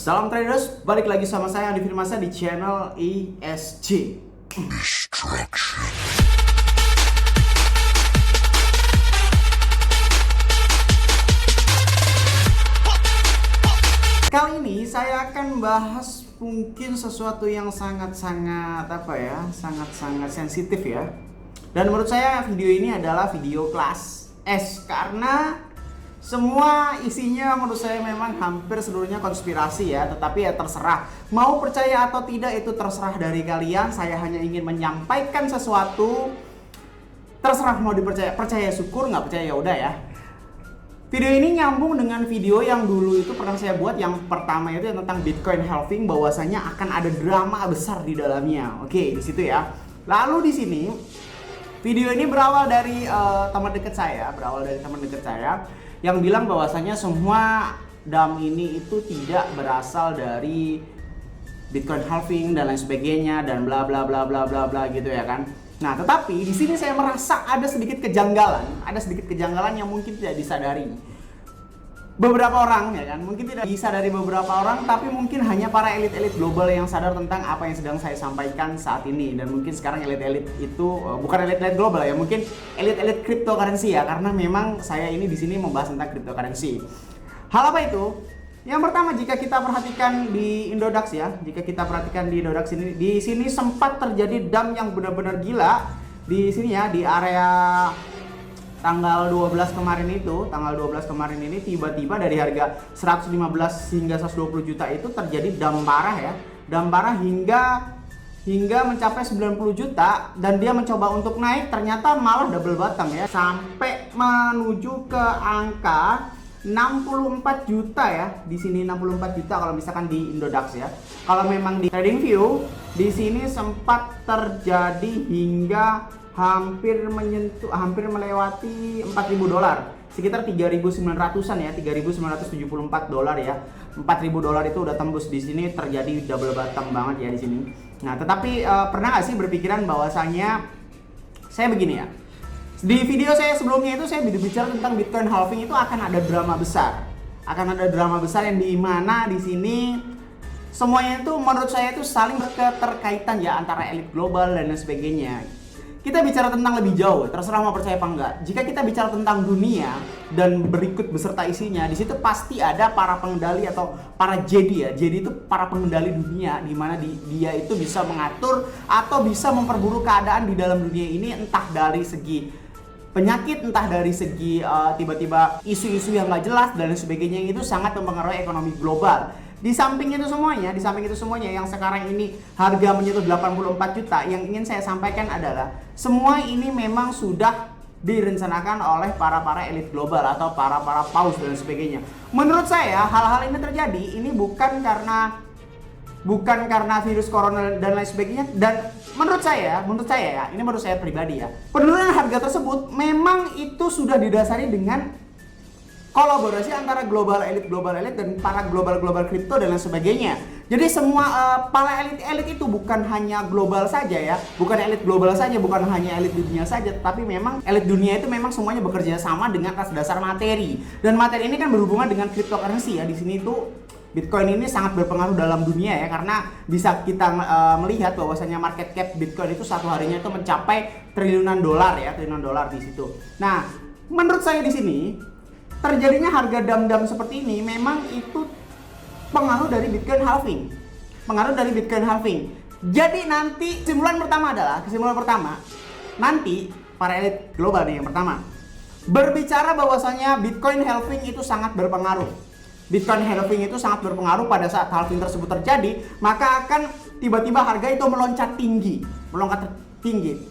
Salam traders, balik lagi sama saya Andi Firmansyah di channel ESG. Kali ini saya akan bahas mungkin sesuatu yang sangat-sangat sangat-sangat sensitif ya. Dan menurut saya video ini adalah video kelas S karena semua isinya menurut saya memang hampir seluruhnya konspirasi ya, tetapi ya terserah. Mau percaya atau tidak itu terserah dari kalian. Saya hanya ingin menyampaikan sesuatu. Terserah mau dipercaya, percaya syukur, nggak percaya ya udah ya. Video ini nyambung dengan video yang dulu itu pernah saya buat, yang pertama itu yang tentang Bitcoin halving, bahwasanya akan ada drama besar di dalamnya. Oke, di situ ya. Lalu di sini video ini berawal dari teman dekat saya, yang bilang bahwasanya semua dam ini itu tidak berasal dari Bitcoin halving dan lain sebagainya dan bla bla bla bla bla bla gitu ya kan. Nah, tetapi di sini saya merasa ada sedikit kejanggalan yang mungkin tidak disadari beberapa orang ya kan, mungkin tidak disadari beberapa orang, tapi mungkin hanya para elit-elit global yang sadar tentang apa yang sedang saya sampaikan saat ini. Dan mungkin sekarang elit-elit itu bukan elit-elit global ya, mungkin elit-elit cryptocurrency ya, karena memang saya ini di sini membahas tentang cryptocurrency. Hal apa itu? Yang pertama, jika kita perhatikan di Indodax ya, ini, di sini sempat terjadi dump yang benar-benar gila di sini ya, di area tanggal 12 kemarin ini tiba-tiba dari harga 115 hingga 120 juta itu terjadi dump parah ya. Dump parah hingga mencapai 90 juta, dan dia mencoba untuk naik, ternyata malah double bottom ya, sampai menuju ke angka 64 juta ya. Di sini 64 juta kalau misalkan di Indodax ya. Kalau memang di TradingView di sini sempat terjadi hingga hampir melewati 4.000 dolar, sekitar 3.900-an ya, 3.974 dolar ya. 4.000 dolar itu udah tembus, di sini terjadi double bottom banget ya di sini. Nah, tetapi pernah nggak sih berpikiran bahwasanya saya begini ya, di video saya sebelumnya itu saya bicara tentang Bitcoin halving itu akan ada drama besar, yang dimana di sini semuanya itu menurut saya itu saling berketerkaitan ya, antara elit global dan lain sebagainya. Kita bicara tentang lebih jauh, terserah mau percaya apa enggak. Jika kita bicara tentang dunia dan berikut beserta isinya, di situ pasti ada para pengendali atau para JD ya. JD itu para pengendali dunia, di mana dia itu bisa mengatur atau bisa memperburuk keadaan di dalam dunia ini, entah dari segi penyakit, entah dari segi tiba-tiba isu-isu yang nggak jelas dan lain sebagainya. Itu sangat mempengaruhi ekonomi global. Di samping itu semuanya yang sekarang ini harga menyentuh 84 juta, yang ingin saya sampaikan adalah semua ini memang sudah direncanakan oleh para elit global atau para paus dan sebagainya. Menurut saya hal-hal ini terjadi ini bukan karena virus corona dan lain sebagainya, dan menurut saya ya, ini menurut saya pribadi ya, penurunan harga tersebut memang itu sudah didasari dengan kolaborasi antara global elit dan para global kripto dan lain sebagainya. Jadi semua para elit itu bukan hanya global saja ya, bukan elit global saja, bukan hanya elit dunia saja, tapi memang elit dunia itu memang semuanya bekerja sama dengan atas dasar materi. Dan materi ini kan berhubungan dengan cryptocurrency ya. Di sini tuh Bitcoin ini sangat berpengaruh dalam dunia ya, karena bisa kita melihat bahwasanya market cap Bitcoin itu satu harinya itu mencapai triliunan dolar di situ. Nah, menurut saya di sini terjadinya harga dam-dam seperti ini memang itu pengaruh dari Bitcoin halving. Jadi nanti kesimpulan pertama nanti para elit global nih, yang pertama berbicara bahwasanya Bitcoin halving itu sangat berpengaruh. Pada saat halving tersebut terjadi, maka akan tiba-tiba harga itu meloncat tinggi.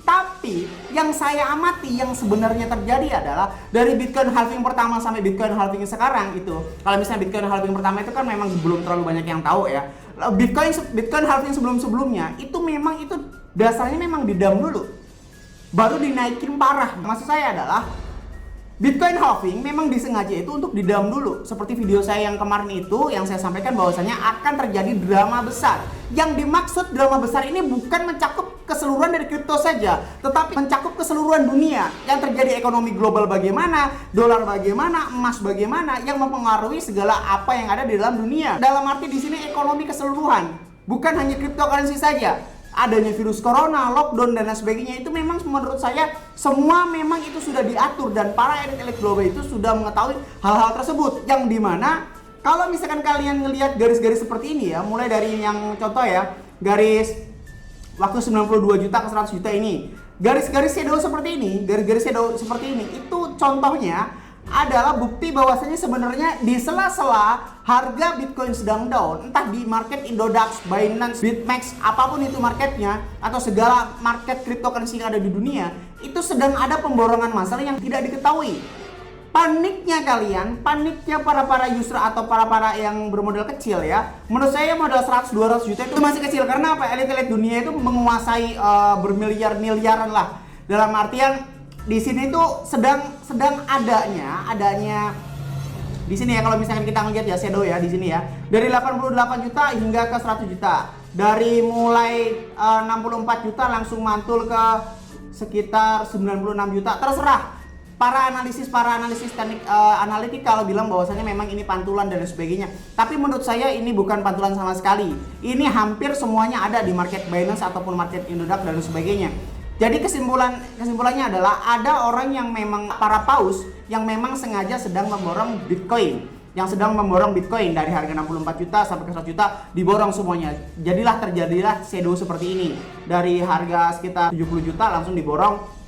Tapi yang saya amati yang sebenarnya terjadi adalah dari Bitcoin halving pertama sampai Bitcoin halving sekarang itu, kalau misalnya Bitcoin halving pertama itu kan memang belum terlalu banyak yang tahu ya. Bitcoin halving sebelumnya itu memang itu dasarnya memang didam dulu, baru dinaikin parah. Maksud saya adalah Bitcoin halving memang disengaja itu untuk didam dulu. Seperti video saya yang kemarin itu, yang saya sampaikan bahwasanya akan terjadi drama besar. Yang dimaksud drama besar ini bukan mencakup keseluruhan dari kripto saja, tetapi mencakup keseluruhan dunia. Yang terjadi ekonomi global bagaimana, dolar bagaimana, emas bagaimana, yang mempengaruhi segala apa yang ada di dalam dunia. Dalam arti di sini ekonomi keseluruhan, bukan hanya cryptocurrency saja. Adanya virus corona, lockdown, dan lain sebagainya, itu memang menurut saya semua memang itu sudah diatur, dan para elit-elit global itu sudah mengetahui hal-hal tersebut, yang dimana kalau misalkan kalian ngelihat garis-garis seperti ini ya, mulai dari yang contoh ya, garis waktu 92 juta ke 100 juta ini, garis-garis shadow seperti ini, garis-garis shadow seperti ini, itu contohnya adalah bukti bahwasanya sebenarnya di sela-sela harga Bitcoin sedang down, entah di market Indodax, Binance, BitMEX, apapun itu marketnya, atau segala market cryptocurrency yang ada di dunia, itu sedang ada pemborongan massal yang tidak diketahui. Paniknya kalian, paniknya para user atau para yang bermodal kecil ya. Menurut saya modal 100-200 juta itu masih kecil, karena apa? Elit-elit dunia itu menguasai bermiliar-miliaran lah. Dalam artian di sini tuh sedang adanya di sini ya, kalau misalkan kita ngeliat ya shadow ya di sini ya, dari 88 juta hingga ke 100 juta, dari mulai 64 juta langsung mantul ke sekitar 96 juta, terserah. Para analisis teknik analitik kalau bilang bahwasanya memang ini pantulan dan sebagainya, tapi menurut saya ini bukan pantulan sama sekali. Ini hampir semuanya ada di market Binance ataupun market Indodax dan sebagainya. Jadi kesimpulannya adalah ada orang yang memang para paus yang memang sengaja sedang memborong Bitcoin, dari harga 64 juta sampai ke 100 juta diborong semuanya. Terjadilah shadow seperti ini, dari harga sekitar 70 juta langsung diborong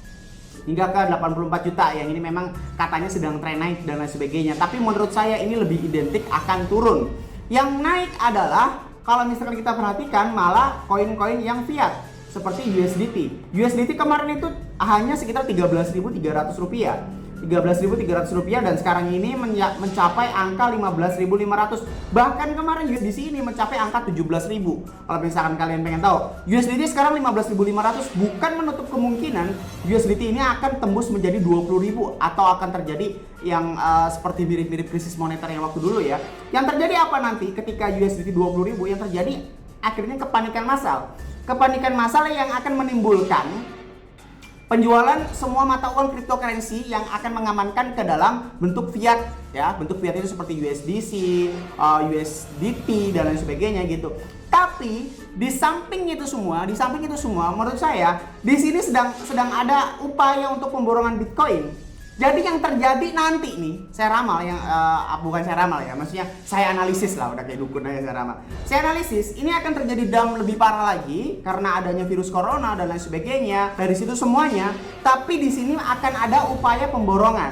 hingga ke 84 juta, yang ini memang katanya sedang tren naik dan lain sebagainya. Tapi menurut saya ini lebih identik akan turun. Yang naik adalah kalau misalkan kita perhatikan malah koin-koin yang fiat seperti USDT. USDT kemarin itu hanya sekitar 13.300 rupiah. 13.300 rupiah, dan sekarang ini mencapai angka 15.500. Bahkan kemarin USDC ini mencapai angka 17.000. Kalau misalkan kalian pengen tahu, USDT sekarang 15.500, bukan menutup kemungkinan USDT ini akan tembus menjadi 20.000 atau akan terjadi yang seperti mirip-mirip krisis moneter yang waktu dulu ya. Yang terjadi apa nanti ketika USDT 20.000? Yang terjadi akhirnya kepanikan massal. Kepanikan massal yang akan menimbulkan penjualan semua mata uang cryptocurrency yang akan mengamankan ke dalam bentuk fiat ya. Bentuk fiat itu seperti USDC, USDT dan lain sebagainya gitu. Tapi di samping itu semua menurut saya di sini sedang ada upaya untuk pemborongan Bitcoin. Jadi yang terjadi nanti nih, saya ramal bukan saya ramal ya, maksudnya saya analisis lah, udah kayak dukun aja saya ramal. Saya analisis ini akan terjadi down lebih parah lagi karena adanya virus corona dan lain sebagainya. Dari situ semuanya, tapi di sini akan ada upaya pemborongan.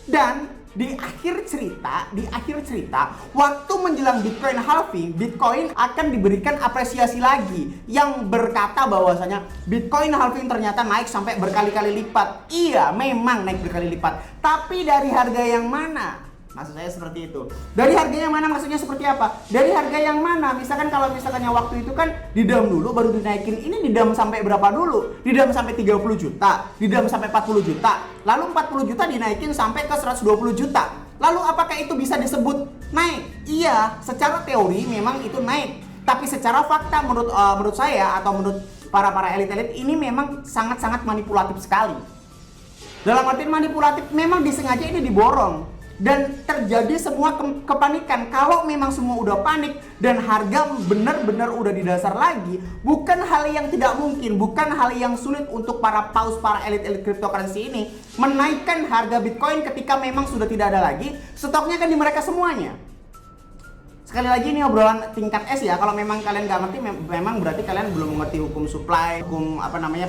Dan di akhir cerita, waktu menjelang Bitcoin halving, Bitcoin akan diberikan apresiasi lagi yang berkata bahwasanya Bitcoin halving ternyata naik sampai berkali-kali lipat. Iya, memang naik berkali lipat. Tapi dari harga yang mana? Maksud saya seperti itu. Dari harga yang mana maksudnya seperti apa? Dari harga yang mana? Misalkan kalau misalkannya waktu itu kan didam dulu baru dinaikin. Ini didam sampai berapa dulu? Didam sampai 30 juta, didam sampai 40 juta. Lalu 40 juta dinaikin sampai ke 120 juta. Lalu apakah itu bisa disebut naik? Iya, secara teori memang itu naik. Tapi secara fakta menurut saya atau menurut para elit-elit ini memang sangat-sangat manipulatif sekali. Dalam artian manipulatif, memang disengaja ini diborong. Dan terjadi semua kepanikan. Kalau memang semua udah panik dan harga benar-benar udah di dasar lagi, bukan hal yang tidak mungkin, bukan hal yang sulit untuk para paus, para elit-elit cryptocurrency ini menaikkan harga Bitcoin ketika memang sudah tidak ada lagi stoknya kan di mereka semuanya. Sekali lagi ini obrolan tingkat S ya. Kalau memang kalian nggak ngerti, memang berarti kalian belum mengerti hukum supply, hukum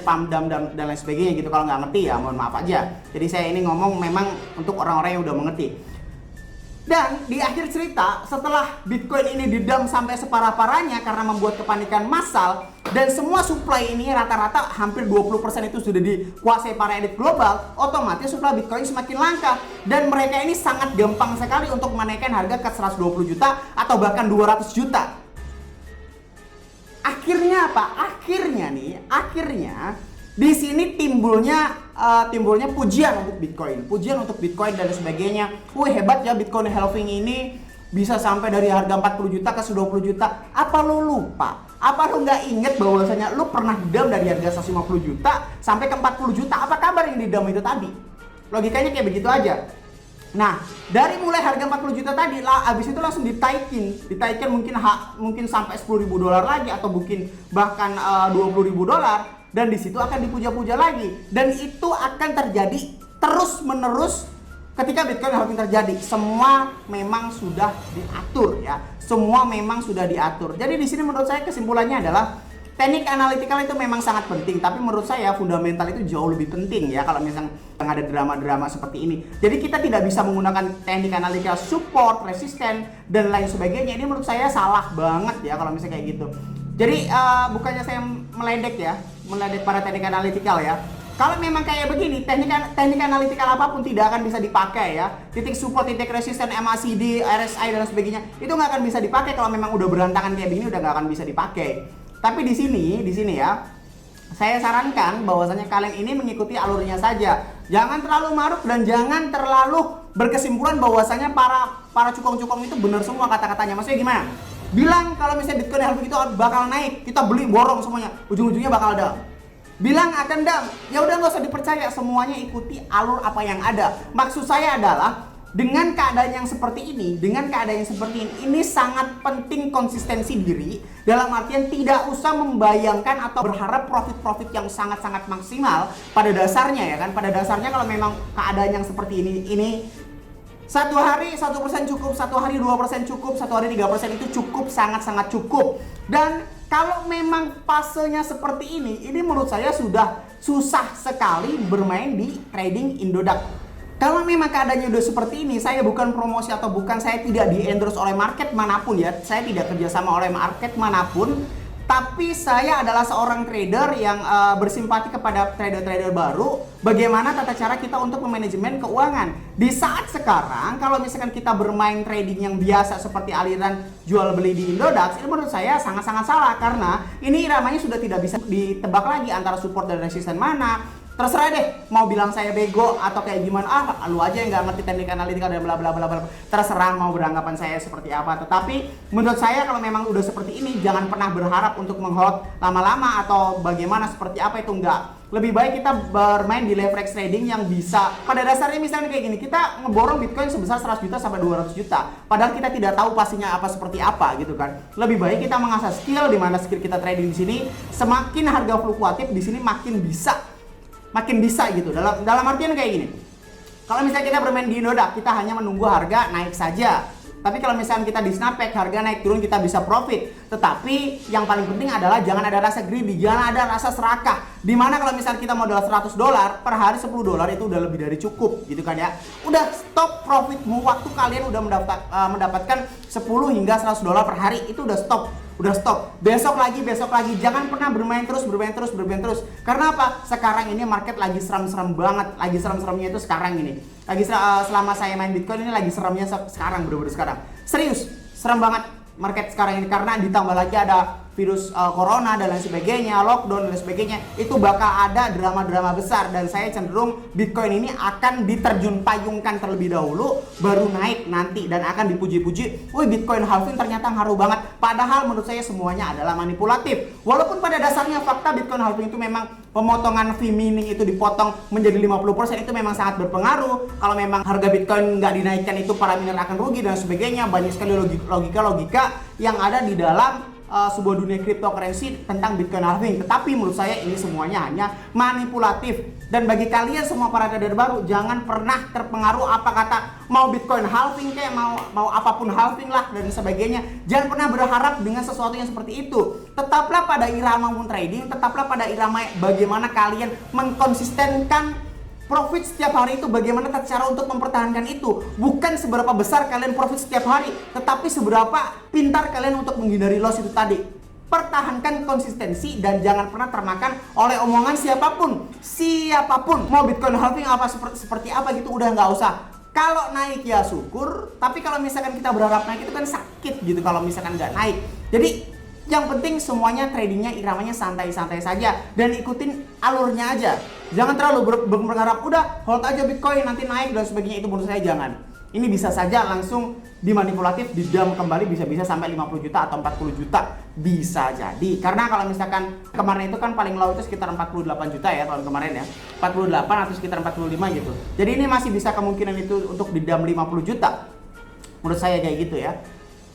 pump, dump dan lain sebagainya gitu. Kalau nggak ngerti ya mohon maaf aja. Jadi saya ini ngomong memang untuk orang-orang yang udah mengerti. Dan di akhir cerita, setelah Bitcoin ini didam sampai separah-parahnya karena membuat kepanikan massal, dan semua supply ini rata-rata hampir 20% itu sudah dikuasai para elit global, otomatis supply Bitcoin semakin langka. Dan mereka ini sangat gampang sekali untuk menaikkan harga ke 120 juta atau bahkan 200 juta. Akhirnya apa? Akhirnya Di sini timbulnya pujian untuk Bitcoin dan sebagainya. Wih, hebat ya Bitcoin halving ini, bisa sampai dari harga 40 juta ke 20 juta. Apa lu lupa? Apa lu nggak inget bahwasanya lu pernah didam dari harga 150 juta sampai ke 40 juta? Apa kabar yang didam itu tadi? Logikanya kayak begitu aja. Nah, dari mulai harga 40 juta tadi lah, abis itu langsung ditaikin mungkin sampai 10.000 dolar lagi, atau mungkin bahkan 20.000 dolar, dan di situ akan dipuja-puja lagi, dan itu akan terjadi terus menerus ketika Bitcoin halving terjadi. Semua memang sudah diatur ya, semua memang sudah diatur. Jadi di sini menurut saya kesimpulannya adalah teknik analytical itu memang sangat penting, tapi menurut saya fundamental itu jauh lebih penting ya kalau misalnya ada drama-drama seperti ini. Jadi kita tidak bisa menggunakan teknik analytical support, resisten, dan lain sebagainya. Ini menurut saya salah banget ya kalau misalnya kayak gitu. Jadi bukannya saya meledek para teknik analytical ya. Kalau memang kayak begini, teknik analytical apapun tidak akan bisa dipakai ya. Titik support, titik resisten, MACD, RSI dan sebagainya, itu nggak akan bisa dipakai kalau memang udah berantakan kayak begini, udah nggak akan bisa dipakai. Tapi di sini ya, saya sarankan bahwasanya kalian ini mengikuti alurnya saja. Jangan terlalu maruk dan jangan terlalu berkesimpulan bahwasanya para cukong-cukong itu benar semua kata-katanya. Maksudnya gimana? Bilang kalau misalnya Bitcoin halving itu bakal naik, kita beli borong semuanya, ujung-ujungnya bakal down. Bilang akan down, ya udah nggak usah dipercaya, semuanya ikuti alur apa yang ada. Maksud saya adalah dengan keadaan yang seperti ini sangat penting konsistensi diri, dalam artian tidak usah membayangkan atau berharap profit yang sangat-sangat maksimal pada dasarnya ya kan. Pada dasarnya kalau memang keadaan yang seperti ini satu hari 1% cukup, satu hari 2% cukup, satu hari 3% itu cukup, sangat-sangat cukup. Dan kalau memang fasenya seperti ini menurut saya sudah susah sekali bermain di trading Indodax. Kalau memang keadaannya udah seperti ini, saya bukan promosi atau saya tidak di-endorse oleh market manapun ya. Saya tidak kerjasama oleh market manapun. Tapi saya adalah seorang trader yang bersimpati kepada trader-trader baru. Bagaimana tata cara kita untuk memanajemen keuangan. Di saat sekarang, kalau misalkan kita bermain trading yang biasa seperti aliran jual beli di Indodax, ini menurut saya sangat-sangat salah. Karena ini iramanya sudah tidak bisa ditebak lagi antara support dan resisten mana. Terserah deh, mau bilang saya bego atau kayak gimana, lu aja yang nggak ngerti teknik analitikal dan bla bla bla bla. Terserah mau beranggapan saya seperti apa. Tetapi menurut saya kalau memang udah seperti ini, jangan pernah berharap untuk menghold lama-lama atau bagaimana seperti apa, itu enggak. Lebih baik kita bermain di leverage trading yang bisa. Pada dasarnya misalnya kayak gini, kita ngeborong Bitcoin sebesar 100 juta sampai 200 juta. Padahal kita tidak tahu pastinya apa seperti apa gitu kan. Lebih baik kita mengasah skill, di mana skill kita trading di sini semakin harga fluktuatif di sini makin bisa gitu. Dalam artian kayak gini. Kalau misalnya kita bermain di Indodax, kita hanya menunggu harga naik saja. Tapi kalau misalnya kita di Snapback, harga naik turun kita bisa profit. Tetapi yang paling penting adalah jangan ada rasa greedy, jangan ada rasa serakah. Dimana kalau misalnya kita modal 100 dolar, per hari 10 dolar itu udah lebih dari cukup gitu kan ya. Udah stop profitmu waktu kalian udah mendapatkan 10 hingga 100 dolar per hari, itu udah stop. Besok lagi, jangan pernah bermain terus. Karena apa? Sekarang ini market lagi serem-serem banget. Lagi serem-seremnya itu sekarang ini. Selama saya main Bitcoin ini lagi seremnya sekarang, bener-bener sekarang. Serius, serem banget market sekarang ini, karena ditambah lagi ada virus corona dan lain sebagainya, lockdown dan sebagainya. Itu bakal ada drama-drama besar, dan saya cenderung Bitcoin ini akan diterjun payungkan terlebih dahulu, baru naik nanti dan akan dipuji-puji. Wih, Bitcoin halving ternyata ngaruh banget. Padahal menurut saya semuanya adalah manipulatif. Walaupun pada dasarnya fakta Bitcoin halving itu memang pemotongan fee mining itu dipotong menjadi 50%, itu memang sangat berpengaruh. Kalau memang harga Bitcoin nggak dinaikkan, itu para miner akan rugi dan sebagainya. Banyak sekali logika yang ada di dalam sebuah dunia cryptocurrency tentang Bitcoin halving. Tetapi menurut saya ini semuanya hanya manipulatif. Dan bagi kalian semua para trader baru, jangan pernah terpengaruh apa kata mau Bitcoin halving kayak mau apapun halving lah dan sebagainya. Jangan pernah berharap dengan sesuatu yang seperti itu. Tetaplah pada irama trading, tetaplah pada irama bagaimana kalian mengkonsistenkan profit setiap hari itu, bagaimana cara untuk mempertahankan itu. Bukan seberapa besar kalian profit setiap hari, tetapi seberapa pintar kalian untuk menghindari loss itu tadi. Pertahankan konsistensi dan jangan pernah termakan oleh omongan siapapun. Mau Bitcoin halving apa seperti apa gitu, udah nggak usah. Kalau naik ya syukur, tapi kalau misalkan kita berharap naik itu kan sakit gitu kalau misalkan nggak naik. Jadi Yang penting semuanya tradingnya iramanya santai-santai saja dan ikutin alurnya aja. Jangan terlalu berharap udah hold aja Bitcoin nanti naik dan sebagainya, itu menurut saya jangan. Ini bisa saja langsung dimanipulatif, didam kembali bisa-bisa sampai 50 juta atau 40 juta bisa jadi. Karena kalau misalkan kemarin itu kan paling low itu sekitar 48 juta ya tahun kemarin ya. 48 atau sekitar 45 gitu. Jadi ini masih bisa kemungkinan itu untuk didam 50 juta. Menurut saya kayak gitu ya.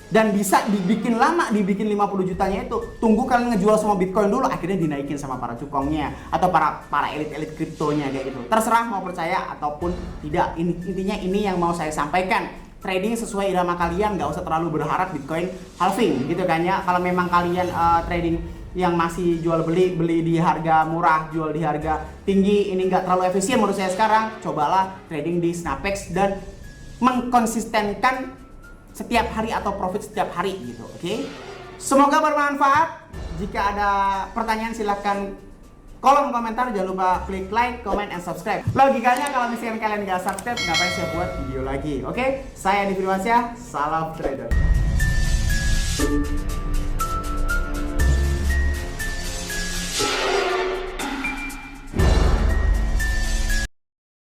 Dan bisa dibikin lama, dibikin 50 jutanya itu. Tunggu kalian ngejual semua Bitcoin dulu, akhirnya dinaikin sama para cukongnya atau para elit-elit kriptonya kayak gitu. Terserah mau percaya ataupun tidak. Intinya ini yang mau saya sampaikan. Trading sesuai irama kalian, nggak usah terlalu berharap Bitcoin halving gitu kan ya. Kalau memang kalian trading yang masih jual beli di harga murah, jual di harga tinggi, ini nggak terlalu efisien menurut saya sekarang, cobalah trading di Snapex dan mengkonsistenkan setiap hari atau profit setiap hari gitu, oke? Semoga bermanfaat. Jika ada pertanyaan silahkan kolom komentar, jangan lupa klik like, comment, and subscribe. Logikanya kalau misalkan kalian nggak subscribe, ngapain saya buat video lagi, oke? Saya Andi Firmansyah, salam trader.